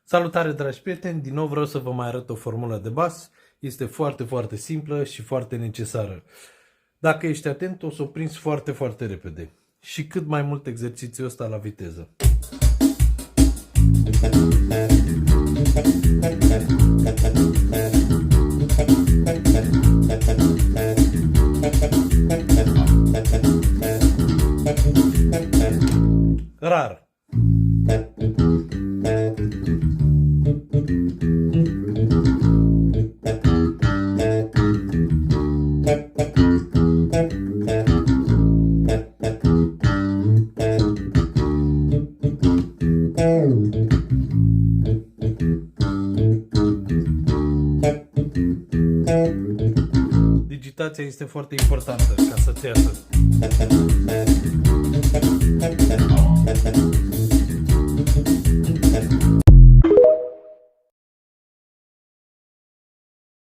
Salutare, dragi prieteni! Din nou vreau să vă mai arăt o formulă de bas. Este foarte, foarte simplă și foarte necesară. Dacă ești atent, o să o prinzi foarte, foarte repede. Și cât mai mult exercițiul ăsta la viteză. Rar. Digitația este foarte importantă ca să-ți iasă.